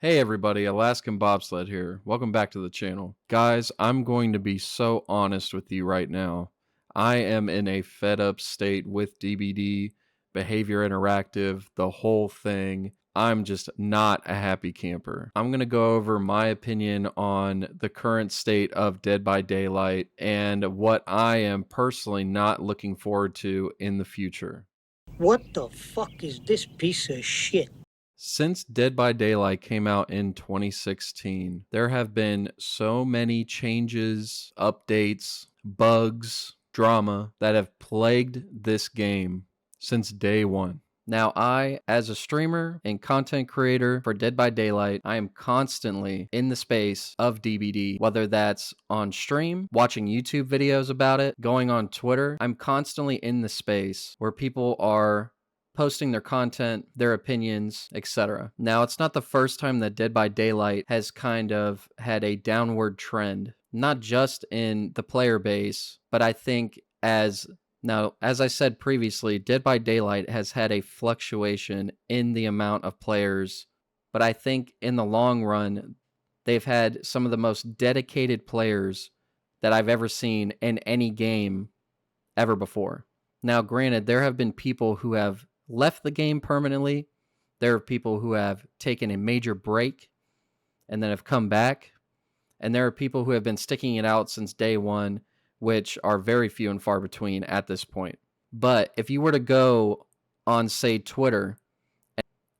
Hey everybody, Alaskan Bobsled here. Welcome back to the channel. Guys, I'm going to be so honest with you right now. I am in a fed up state with DBD, Behavior Interactive, the whole thing. I'm just not a happy camper. I'm going to go over my opinion on the current state of Dead by Daylight and what I am personally not looking forward to in the future. What the fuck is this piece of shit? Since Dead by Daylight came out in 2016, there have been so many changes, updates, bugs, drama that have plagued this game since day one. Now, as a streamer and content creator for Dead by Daylight, I am constantly in the space of DBD, whether that's on stream, watching YouTube videos about it, going on Twitter. I'm constantly in the space where people are posting their content, their opinions, etc. Now, it's not the first time that Dead by Daylight has kind of had a downward trend, not just in the player base, but I think as I said previously, Dead by Daylight has had a fluctuation in the amount of players, but I think in the long run, they've had some of the most dedicated players that I've ever seen in any game ever before. Now, granted, there have been people who have left the game permanently. There are people who have taken a major break and then have come back. And there are people who have been sticking it out since day one, which are very few and far between at this point. But if you were to go on, say, Twitter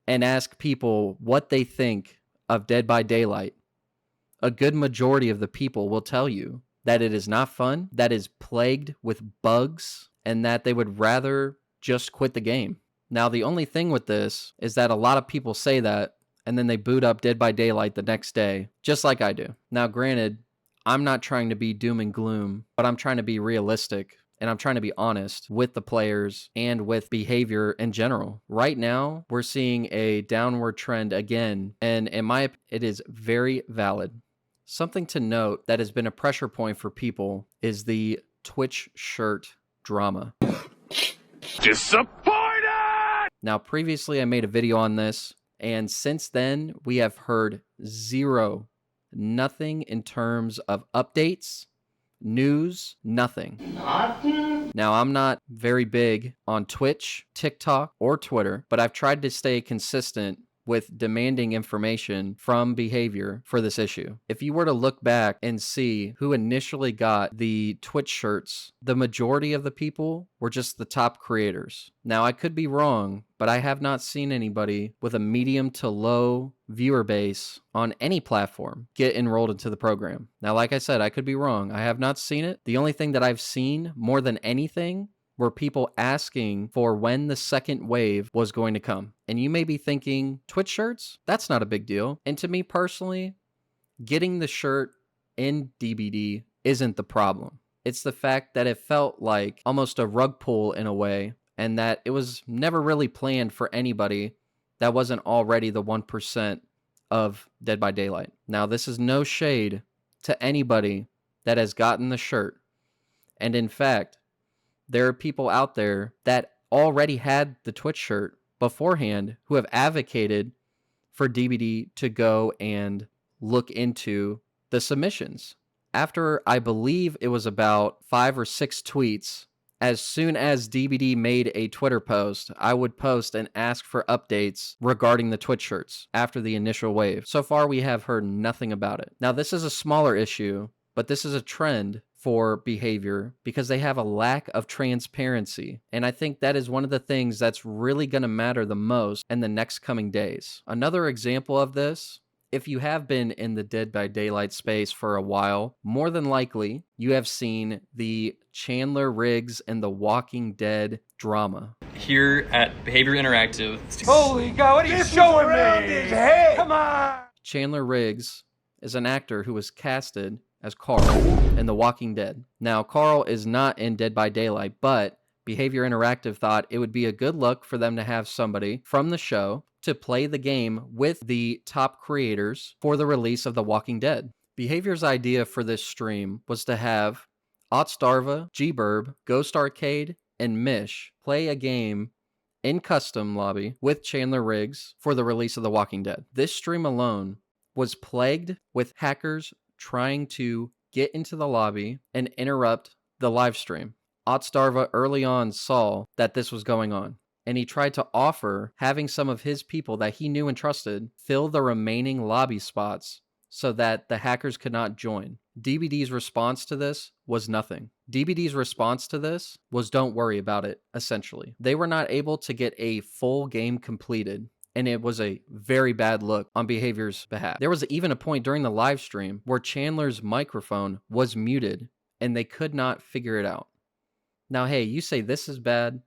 and ask people what they think of Dead by Daylight, a good majority of the people will tell you that it is not fun, that is plagued with bugs, and that they would rather just quit the game. Now, the only thing with this is that a lot of people say that, and then they boot up Dead by Daylight the next day, just like I do. Now, granted, I'm not trying to be doom and gloom, but I'm trying to be realistic, and I'm trying to be honest with the players and with behavior in general. Right now, we're seeing a downward trend again, and in my opinion, it is very valid. Something to note that has been a pressure point for people is the Twitch shirt drama. Disappointed! Now, previously I made a video on this, and since then we have heard nothing in terms of updates, news, nothing. Now, I'm not very big on Twitch, TikTok, or Twitter, but I've tried to stay consistent with demanding information from behavior for this issue. If you were to look back and see who initially got the Twitch shirts, the majority of the people were just the top creators. Now, I could be wrong, but I have not seen anybody with a medium to low viewer base on any platform get enrolled into the program. Now, like I said, I could be wrong. I have not seen it. The only thing that I've seen more than anything were people asking for when the second wave was going to come. And you may be thinking, Twitch shirts? That's not a big deal. And to me personally, getting the shirt in DBD isn't the problem. It's the fact that it felt like almost a rug pull in a way, and that it was never really planned for anybody that wasn't already the 1% of Dead by Daylight. Now, this is no shade to anybody that has gotten the shirt. And in fact, there are people out there that already had the Twitch shirt beforehand who have advocated for DBD to go and look into the submissions. After, I believe it was about 5 or 6 tweets, as soon as DBD made a Twitter post, I would post and ask for updates regarding the Twitch shirts after the initial wave. So far, we have heard nothing about it. Now, this is a smaller issue, but this is a trend for behavior because they have a lack of transparency. And I think that is one of the things that's really going to matter the most in the next coming days. Another example of this, if you have been in the Dead by Daylight space for a while, more than likely you have seen the Chandler Riggs and the Walking Dead drama. Here at Behavior Interactive. Holy God, what are you showing me? Hey, come on! Chandler Riggs is an actor who was casted as Carl in The Walking Dead. Now, Carl is not in Dead by Daylight, but Behavior Interactive thought it would be a good look for them to have somebody from the show to play the game with the top creators for the release of The Walking Dead. Behavior's idea for this stream was to have Otstarva, G-Burb, Ghost Arcade, and Mish play a game in custom lobby with Chandler Riggs for the release of The Walking Dead. This stream alone was plagued with hackers trying to get into the lobby and interrupt the live stream. Otstarva early on saw that this was going on, and he tried to offer having some of his people that he knew and trusted fill the remaining lobby spots so that the hackers could not join. DBD's response to this was nothing. DBD's response to this was don't worry about it, essentially. They were not able to get a full game completed, and it was a very bad look on Behavior's behalf. There was even a point during the live stream where Chandler's microphone was muted, and they could not figure it out. Now, hey, you say this is bad,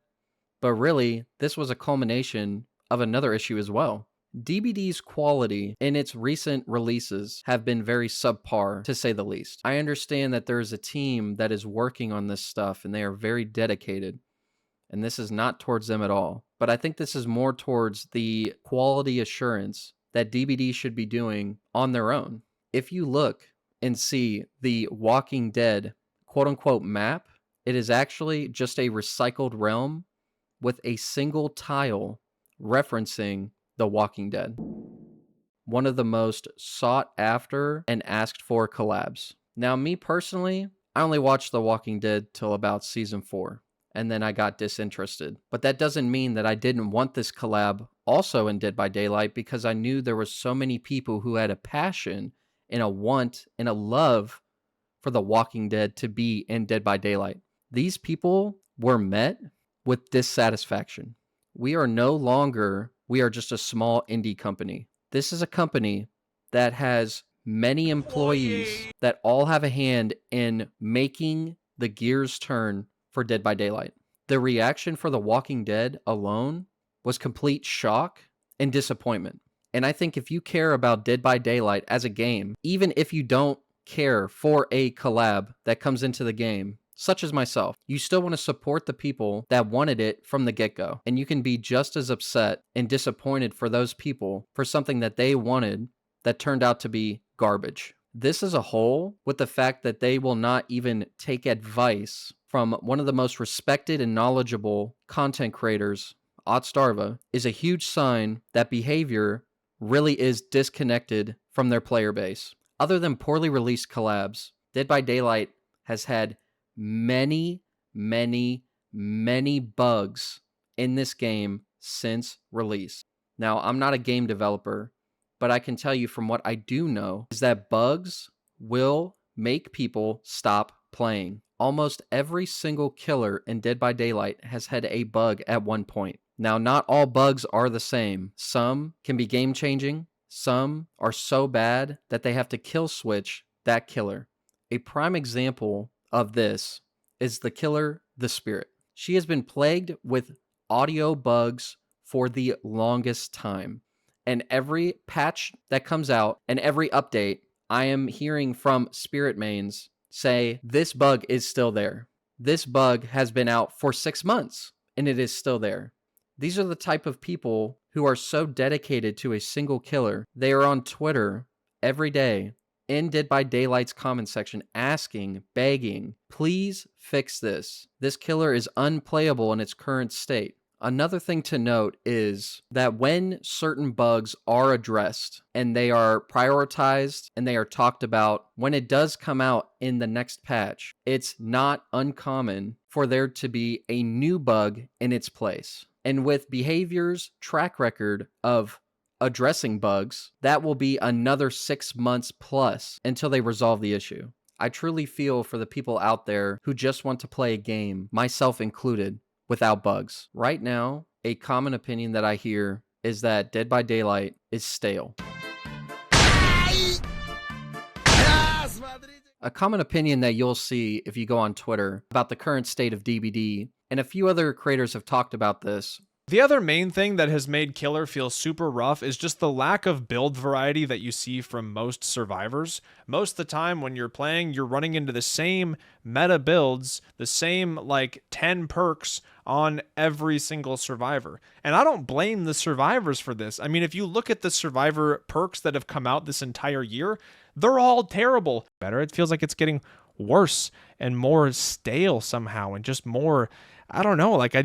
but really, this was a culmination of another issue as well. DBD's quality in its recent releases have been very subpar, to say the least. I understand that there is a team that is working on this stuff, and they are very dedicated, and this is not towards them at all. But I think this is more towards the quality assurance that DBD should be doing on their own. If you look and see the Walking Dead quote-unquote map, it is actually just a recycled realm with a single tile referencing The Walking Dead. One of the most sought after and asked for collabs. Now, me personally, I only watched The Walking Dead till about season 4, and then I got disinterested. But that doesn't mean that I didn't want this collab also in Dead by Daylight, because I knew there were so many people who had a passion and a want and a love for The Walking Dead to be in Dead by Daylight. These people were met with dissatisfaction. We are just a small indie company. This is a company that has many employees that all have a hand in making the gears turn for Dead by Daylight. The reaction for The Walking Dead alone was complete shock and disappointment. And I think if you care about Dead by Daylight as a game, even if you don't care for a collab that comes into the game, such as myself, you still want to support the people that wanted it from the get-go. And you can be just as upset and disappointed for those people for something that they wanted that turned out to be garbage. This as a whole, with the fact that they will not even take advice from one of the most respected and knowledgeable content creators, Otstarva, is a huge sign that Behavior really is disconnected from their player base. Other than poorly released collabs, Dead by Daylight has had many bugs in this game since release. Now, I'm not a game developer, but I can tell you from what I do know is that bugs will make people stop playing. Almost every single killer in Dead by Daylight has had a bug at one point. Now, not all bugs are the same. Some can be game-changing. Some are so bad that they have to kill switch that killer. A prime example of this is the killer, the Spirit. She has been plagued with audio bugs for the longest time. And every patch that comes out and every update, I am hearing from Spirit mains say, this bug is still there. This bug has been out for 6 months and it is still there. These are the type of people who are so dedicated to a single killer. They are on Twitter every day in Dead by Daylight's comment section asking, begging, please fix this. This killer is unplayable in its current state. Another thing to note is that when certain bugs are addressed and they are prioritized and they are talked about, when it does come out in the next patch, it's not uncommon for there to be a new bug in its place. And with Behavior's track record of addressing bugs, that will be another 6 months plus until they resolve the issue. I truly feel for the people out there who just want to play a game, myself included, without bugs. Right now, a common opinion that I hear is that Dead by Daylight is stale. A common opinion that you'll see if you go on Twitter about the current state of DBD, and a few other creators have talked about this. The other main thing that has made Killer feel super rough is just the lack of build variety that you see from most survivors. Most of the time when you're playing, you're running into the same meta builds, the same like 10 perks on every single survivor. And I don't blame the survivors for this. I mean, if you look at the survivor perks that have come out this entire year, they're all terrible. Better, it feels like it's getting worse and more stale somehow and just more, I don't know, like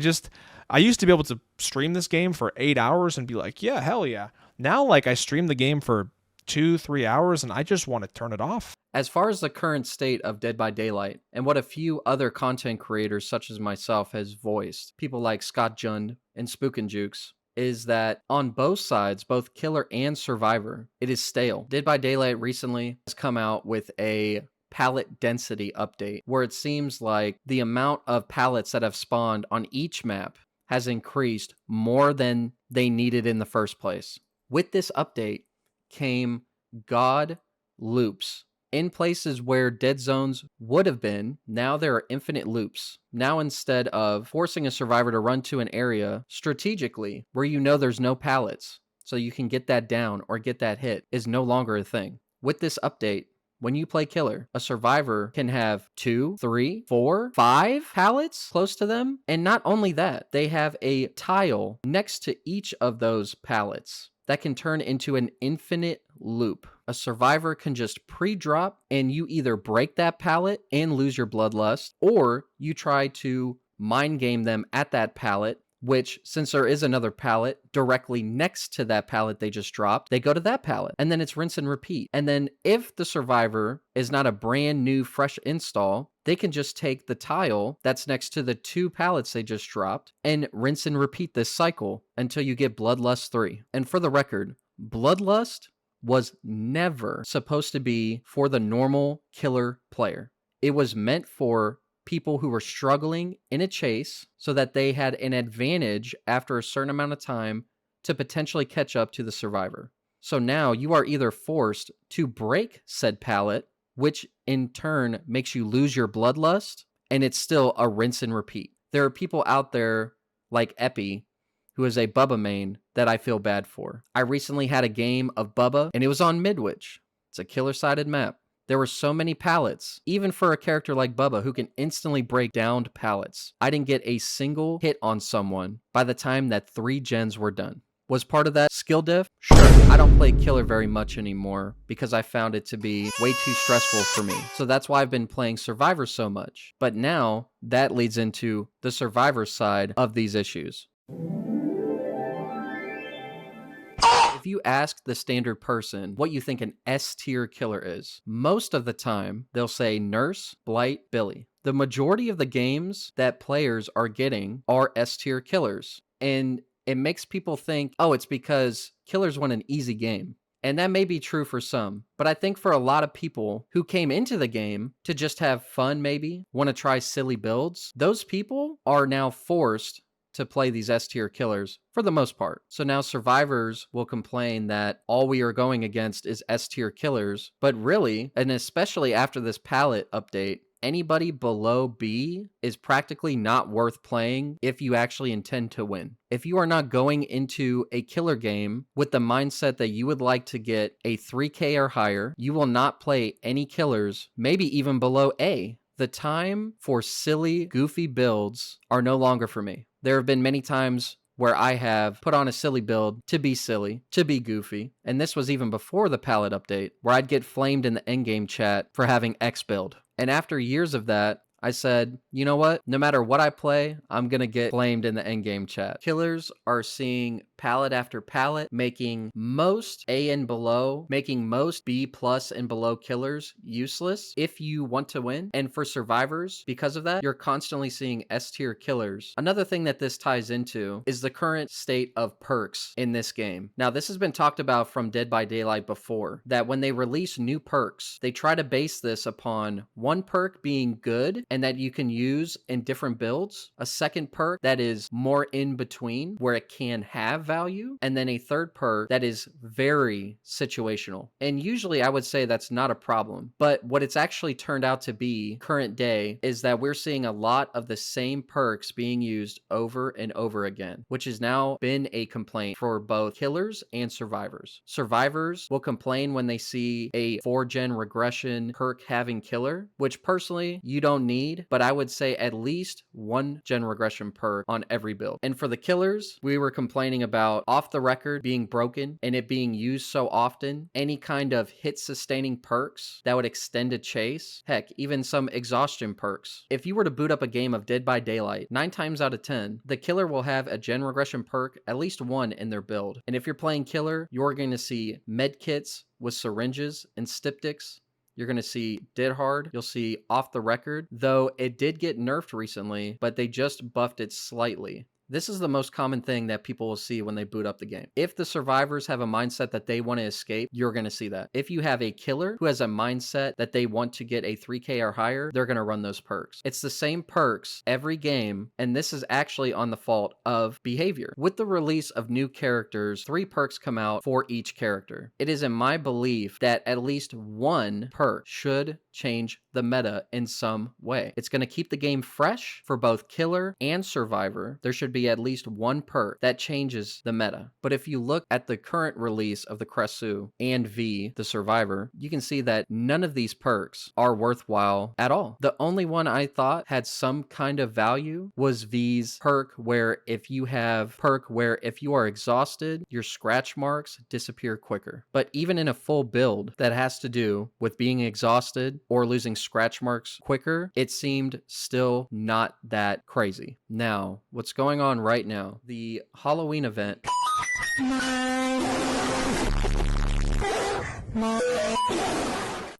I used to be able to stream this game for 8 hours and be like, yeah, hell yeah. Now, like, I stream the game for 2-3 hours and I just want to turn it off. As far as the current state of Dead by Daylight, and what a few other content creators such as myself has voiced, people like Scott Jund and Spook and Jukes, is that on both sides, both Killer and Survivor, it is stale. Dead by Daylight recently has come out with a pallet density update, where it seems like the amount of pallets that have spawned on each map has increased more than they needed in the first place. With this update came God loops. In places where dead zones would have been, now there are infinite loops. Now instead of forcing a survivor to run to an area strategically where you know there's no pallets, so you can get that down or get that hit, is no longer a thing. With this update, when you play Killer, a survivor can have 2, 3, 4, 5 pallets close to them. And not only that, they have a tile next to each of those pallets that can turn into an infinite loop. A survivor can just pre-drop and you either break that pallet and lose your bloodlust, or you try to mind game them at that pallet, which, since there is another pallet directly next to that pallet they just dropped, they go to that pallet, and then it's rinse and repeat. And then if the survivor is not a brand new fresh install, they can just take the tile that's next to the 2 pallets they just dropped and rinse and repeat this cycle until you get Bloodlust 3. And for the record, Bloodlust was never supposed to be for the normal Killer player. It was meant for people who were struggling in a chase so that they had an advantage after a certain amount of time to potentially catch up to the survivor. So now you are either forced to break said pallet, which in turn makes you lose your bloodlust, and it's still a rinse and repeat. There are people out there like Epi, who is a Bubba main, that I feel bad for. I recently had a game of Bubba, and it was on Midwich. It's a killer-sided map. There were so many pallets, even for a character like Bubba who can instantly break downed pallets. I didn't get a single hit on someone by the time that 3 gens were done. Was part of that skill diff? Sure. I don't play Killer very much anymore because I found it to be way too stressful for me. So that's why I've been playing Survivor so much. But now that leads into the Survivor side of these issues. If you ask the standard person what you think an S-tier killer is, most of the time they'll say Nurse, Blight, Billy. The majority of the games that players are getting are S-tier killers. And it makes people think, oh, it's because killers want an easy game. And that may be true for some, but I think for a lot of people who came into the game to just have fun, maybe want to try silly builds, those people are now forced to play these S-tier killers for the most part. So now survivors will complain that all we are going against is S-tier killers, but really, and especially after this palette update, anybody below B is practically not worth playing if you actually intend to win. If you are not going into a killer game with the mindset that you would like to get a 3K or higher, you will not play any killers, maybe even below A. The time for silly, goofy builds are no longer for me. There have been many times where I have put on a silly build to be silly, to be goofy, and this was even before the palette update, where I'd get flamed in the endgame chat for having X build. And after years of that, I said, you know what? No matter what I play, I'm going to get flamed in the endgame chat. Killers are seeing palette after palette, making most A and below, making most B plus and below killers useless if you want to win. And for survivors, because of that, you're constantly seeing S-tier killers. Another thing that this ties into is the current state of perks in this game. Now, this has been talked about from Dead by Daylight before, that when they release new perks, they try to base this upon one perk being good and that you can use in different builds, a second perk that is more in between where it can have value, and then a third perk that is very situational. And usually I would say that's not a problem, but what it's actually turned out to be current day is that we're seeing a lot of the same perks being used over and over again, which has now been a complaint for both killers and survivors. Survivors will complain when they see a 4-gen regression perk having killer, which personally you don't need, but I would say at least 1 gen regression perk on every build. And for the killers, we were complaining about about off the record being broken and it being used so often, any kind of hit sustaining perks that would extend a chase, heck, even some exhaustion perks. If you were to boot up a game of Dead by Daylight, 9 times out of 10, the killer will have a gen regression perk, at least one in their build. And if you're playing killer, you're going to see med kits with syringes and styptics. You're going to see Dead Hard. You'll see Off the Record, though it did get nerfed recently, but they just buffed it slightly. This is the most common thing that people will see when they boot up the game. If the survivors have a mindset that they want to escape, you're going to see that. If you have a killer who has a mindset that they want to get a 3K or higher, they're going to run those perks. It's the same perks every game, and this is actually on the fault of behavior. With the release of new characters, 3 perks come out for each character. It is in my belief that at least one perk should change the meta in some way. It's going to keep the game fresh for both killer and survivor. There should be at least one perk that changes the meta. But if you look at the current release of the Cresu and V, the survivor, you can see that none of these perks are worthwhile at all. The only one I thought had some kind of value was V's perk, where if you are exhausted, your scratch marks disappear quicker. But even in a full build that has to do with being exhausted or losing scratch marks quicker, it seemed still not that crazy. Now, what's going on right now? The Halloween event.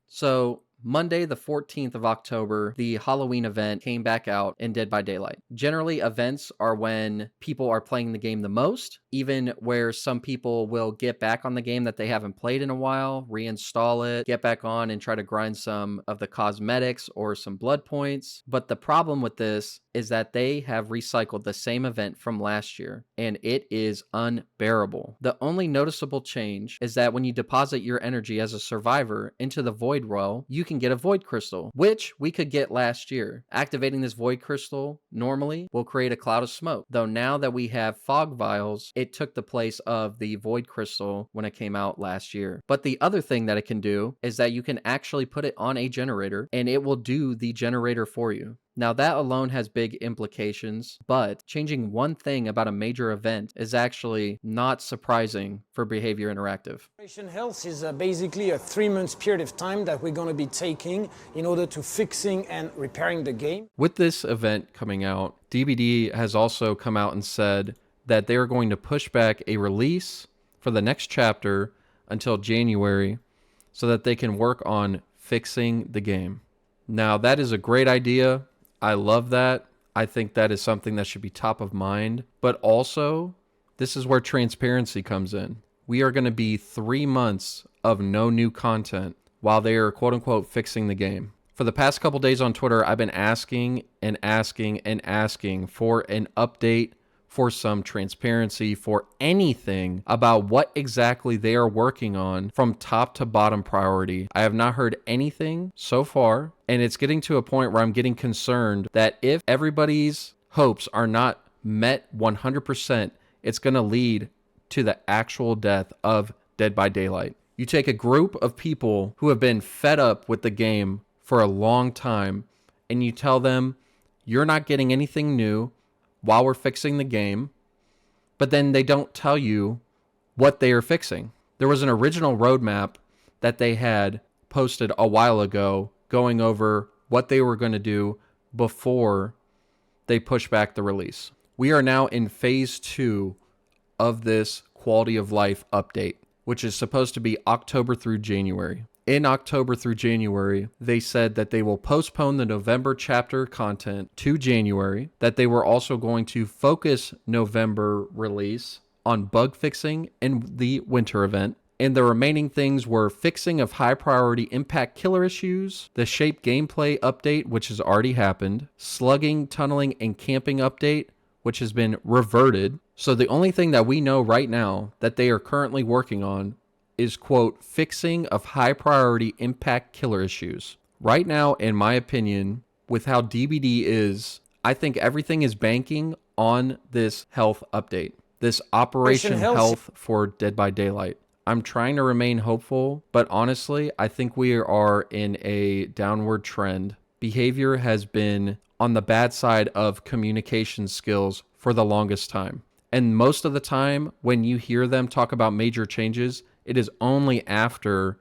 So Monday, the 14th of October, the Halloween event came back out in Dead by Daylight. Generally, events are when people are playing the game the most, even where some people will get back on the game that they haven't played in a while, reinstall it, get back on and try to grind some of the cosmetics or some blood points. But the problem with this is that they have recycled the same event from last year, and it is unbearable. The only noticeable change is that when you deposit your energy as a survivor into the Void Well, you can get a Void Crystal, which we could get last year. Activating this Void Crystal normally will create a cloud of smoke, though now that we have Fog Vials, it took the place of the Void Crystal when it came out last year. But the other thing that it can do is that you can actually put it on a generator, and it will do the generator for you. Now that alone has big implications, but changing one thing about a major event is actually not surprising for Behavior Interactive. Operation Health is basically a 3-month period of time that we're going to be taking in order to fixing and repairing the game. With this event coming out, DBD has also come out and said that they're going to push back a release for the next chapter until January so that they can work on fixing the game. Now that is a great idea. I love that. I think that is something that should be top of mind. But also, this is where transparency comes in. We are going to be 3 months of no new content while they are quote unquote fixing the game. For the past couple days on Twitter, I've been asking for an update, for some transparency, for anything about what exactly they are working on from top to bottom priority. I have not heard anything so far, and it's getting to a point where I'm getting concerned that if everybody's hopes are not met 100%, it's going to lead to the actual death of Dead by Daylight. You take a group of people who have been fed up with the game for a long time, and you tell them, you're not getting anything new while we're fixing the game, but then they don't tell you what they are fixing. There was an original roadmap that they had posted a while ago going over what they were going to do before they push back the release. We are now in phase 2 of this quality of life update, which is supposed to be October through January. In October through January, they said that they will postpone the November chapter content to January, that they were also going to focus November release on bug fixing and the winter event. And the remaining things were fixing of high priority impact killer issues, the shape gameplay update, which has already happened, slugging, tunneling, and camping update, which has been reverted. So the only thing that we know right now that they are currently working on is, quote, fixing of high priority impact killer issues. Right now, in my opinion, with how DBD is, I think everything is banking on this health update, this Operation Health for Dead by Daylight. I'm trying to remain hopeful, but honestly, I think we are in a downward trend. Behavior has been on the bad side of communication skills for the longest time. And most of the time, when you hear them talk about major changes, it is only after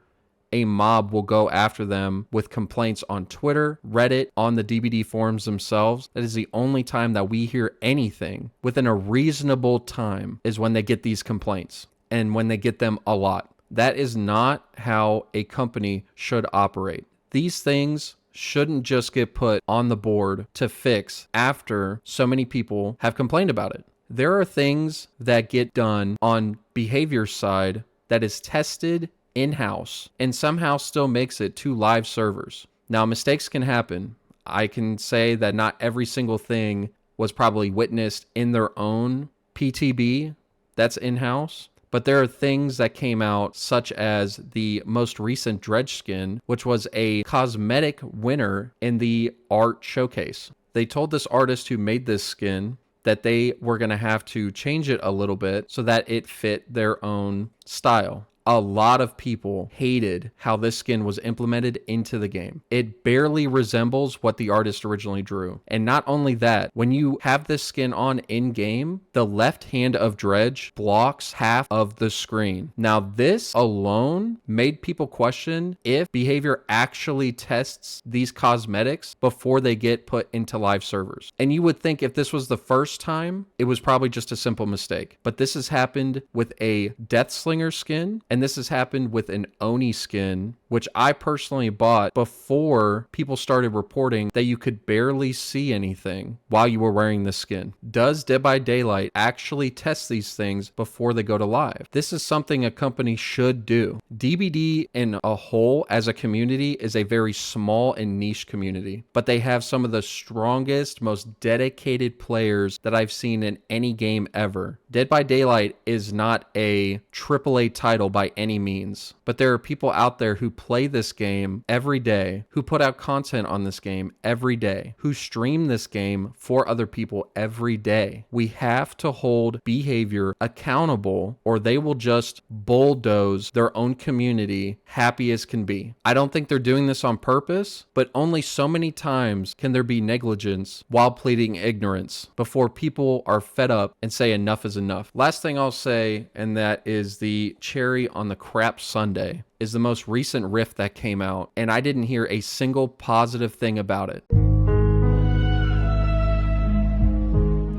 a mob will go after them with complaints on Twitter, Reddit, on the DBD forums themselves. That is the only time that we hear anything within a reasonable time, is when they get these complaints, and when they get them a lot. That is not how a company should operate. These things shouldn't just get put on the board to fix after so many people have complained about it. There are things that get done on behavior side that is tested in-house and somehow still makes it to live servers. Now, mistakes can happen. I can say that not every single thing was probably witnessed in their own PTB that's in-house, but there are things that came out, such as the most recent Dredge skin, which was a cosmetic winner in the art showcase. They told this artist who made this skin that they were going to have to change it a little bit so that it fit their own style. A lot of people hated how this skin was implemented into the game. It barely resembles what the artist originally drew. And not only that, when you have this skin on in-game, the left hand of Dredge blocks half of the screen. Now, this alone made people question if behavior actually tests these cosmetics before they get put into live servers. And you would think if this was the first time, it was probably just a simple mistake. But this has happened with a Deathslinger skin, and this has happened with an Oni skin, which I personally bought before people started reporting that you could barely see anything while you were wearing the skin. Does Dead by Daylight actually test these things before they go to live? This is something a company should do. DBD in a whole as a community is a very small and niche community, but they have some of the strongest, most dedicated players that I've seen in any game ever. Dead by Daylight is not a AAA title by any means, but there are people out there who play this game every day, who put out content on this game every day, who stream this game for other people every day. We have to hold behavior accountable, or they will just bulldoze their own community happy as can be. I don't think they're doing this on purpose, but only so many times can there be negligence while pleading ignorance before people are fed up and say enough is enough. Last thing I'll say, and that is the cherry on the crap sundae, is the most recent rift that came out, and I didn't hear a single positive thing about it.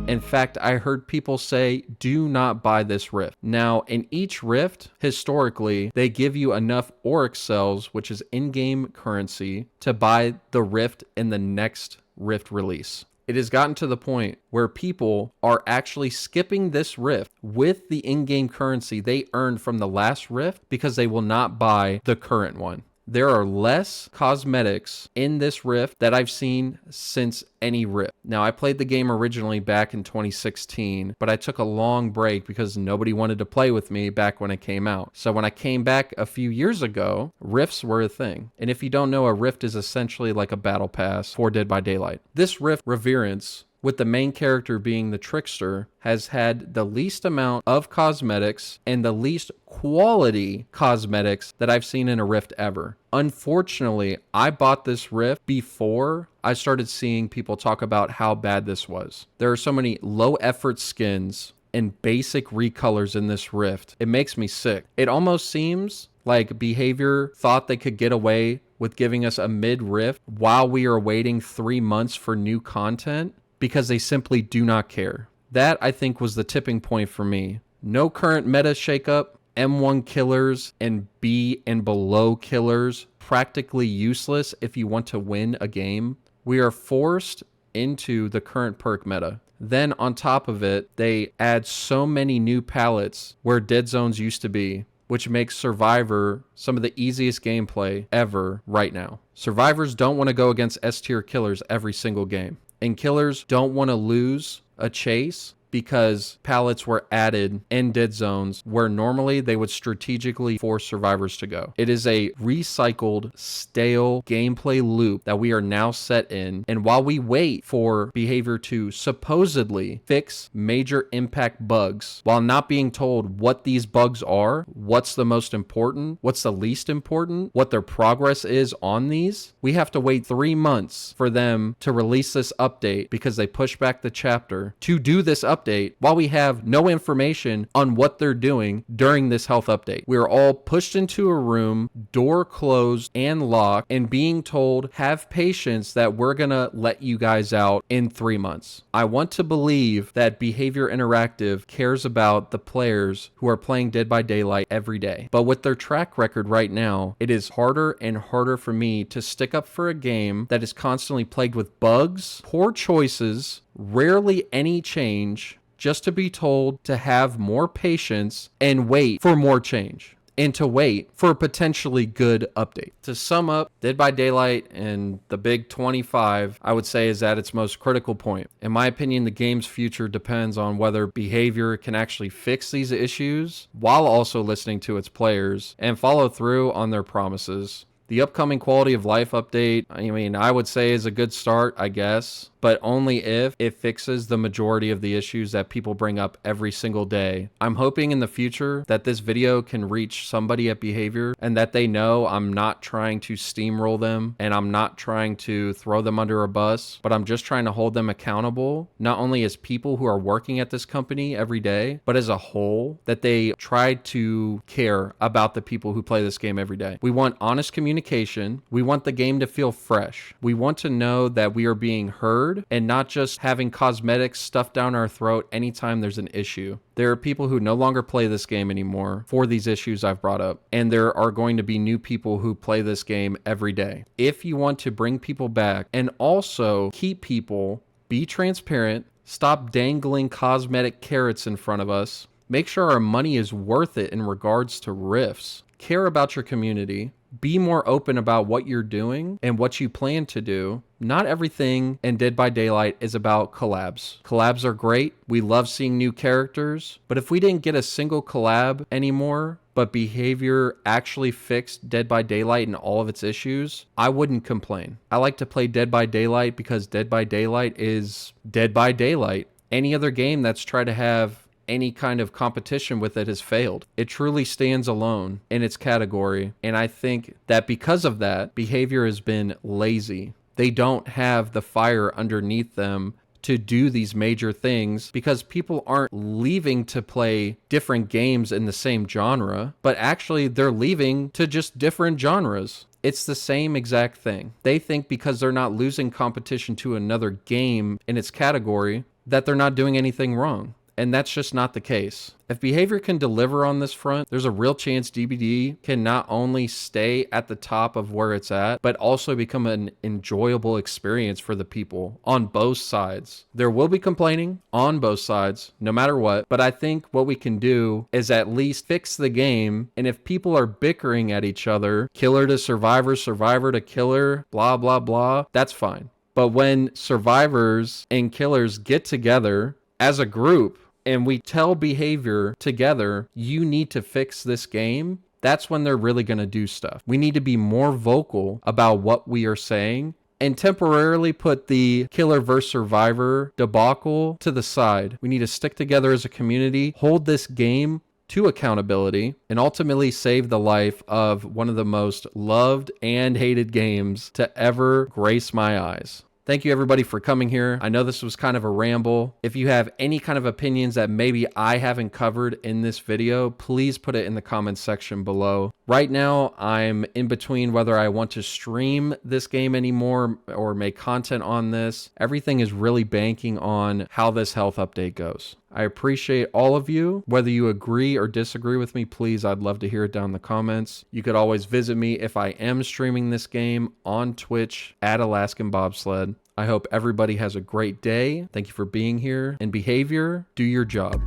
In fact, I heard people say, do not buy this rift. Now, in each rift, historically, they give you enough Oryx cells, which is in-game currency, to buy the rift in the next rift release. It has gotten to the point where people are actually skipping this rift with the in-game currency they earned from the last rift because they will not buy the current one. There are less cosmetics in this rift that I've seen since any rift. Now, I played the game originally back in 2016, but I took a long break because nobody wanted to play with me back when it came out. So when I came back a few years ago, rifts were a thing. And if you don't know, a rift is essentially like a battle pass for Dead by Daylight. This rift, Reverence, with the main character being the Trickster, has had the least amount of cosmetics and the least quality cosmetics that I've seen in a rift ever. Unfortunately, I bought this rift before I started seeing people talk about how bad this was. There are so many low effort skins and basic recolors in this rift. It makes me sick. It almost seems like behavior thought they could get away with giving us a mid-rift while we are waiting 3 months for new content, because they simply do not care. That, I think, was the tipping point for me. No current meta shakeup, M1 killers and B and below killers practically useless if you want to win a game. We are forced into the current perk meta. Then on top of it, they add so many new pallets where dead zones used to be, which makes Survivor some of the easiest gameplay ever right now. Survivors don't want to go against S-tier killers every single game. And killers don't want to lose a chase because pallets were added in dead zones where normally they would strategically force survivors to go. It is a recycled, stale gameplay loop that we are now set in. And while we wait for behavior to supposedly fix major impact bugs, while not being told what these bugs are, what's the most important, what's the least important, what their progress is on these, we have to wait 3 months for them to release this update because they pushed back the chapter to do this update update while we have no information on what they're doing during this health update. We are all pushed into a room, door closed and locked, and being told, have patience that we're gonna let you guys out in 3 months. I want to believe that Behavior Interactive cares about the players who are playing Dead by Daylight every day. But with their track record right now, it is harder and harder for me to stick up for a game that is constantly plagued with bugs, poor choices, rarely any change, just to be told to have more patience and wait for more change, and to wait for a potentially good update. To sum up, Dead by Daylight and the Big 25, I would say, is at its most critical point. In my opinion, the game's future depends on whether Behavior can actually fix these issues while also listening to its players and follow through on their promises. The upcoming quality of life update, I mean, I would say is a good start, I guess, but only if it fixes the majority of the issues that people bring up every single day. I'm hoping in the future that this video can reach somebody at Behavior and that they know I'm not trying to steamroll them and I'm not trying to throw them under a bus, but I'm just trying to hold them accountable, not only as people who are working at this company every day, but as a whole, that they try to care about the people who play this game every day. We want honest communication. We want the game to feel fresh. We want to know that we are being heard and not just having cosmetics stuffed down our throat anytime there's an issue. There are people who no longer play this game anymore for these issues I've brought up, and there are going to be new people who play this game every day. If you want to bring people back and also keep people, be transparent, stop dangling cosmetic carrots in front of us, make sure our money is worth it in regards to rifts, care about your community, be more open about what you're doing and what you plan to do. Not everything in Dead by Daylight is about collabs. Collabs are great. We love seeing new characters. But if we didn't get a single collab anymore, but Behavior actually fixed Dead by Daylight and all of its issues, I wouldn't complain. I like to play Dead by Daylight because Dead by Daylight is Dead by Daylight. Any other game that's tried to have any kind of competition with it has failed. It truly stands alone in its category, and I think that because of that, Behavior has been lazy. They don't have the fire underneath them to do these major things because people aren't leaving to play different games in the same genre, but actually they're leaving to just different genres. It's the same exact thing. They think because they're not losing competition to another game in its category that they're not doing anything wrong. And that's just not the case. If Behavior can deliver on this front, there's a real chance DBD can not only stay at the top of where it's at, but also become an enjoyable experience for the people on both sides. There will be complaining on both sides, no matter what, but I think what we can do is at least fix the game, and if people are bickering at each other, killer to survivor, survivor to killer, blah, blah, blah, that's fine. But when survivors and killers get together as a group, and we tell Behavior together, you need to fix this game, that's when they're really going to do stuff. We need to be more vocal about what we are saying and temporarily put the killer versus survivor debacle to the side. We need to stick together as a community, hold this game to accountability, and ultimately save the life of one of the most loved and hated games to ever grace my eyes. Thank you everybody for coming here. I know this was kind of a ramble. If you have any kind of opinions that maybe I haven't covered in this video, please put it in the comments section below. Right now, I'm in between whether I want to stream this game anymore or make content on this. Everything is really banking on how this health update goes. I appreciate all of you. Whether you agree or disagree with me, please, I'd love to hear it down in the comments. You could always visit me if I am streaming this game on Twitch at Alaskan Bobsled. I hope everybody has a great day. Thank you for being here. And Behavior, do your job.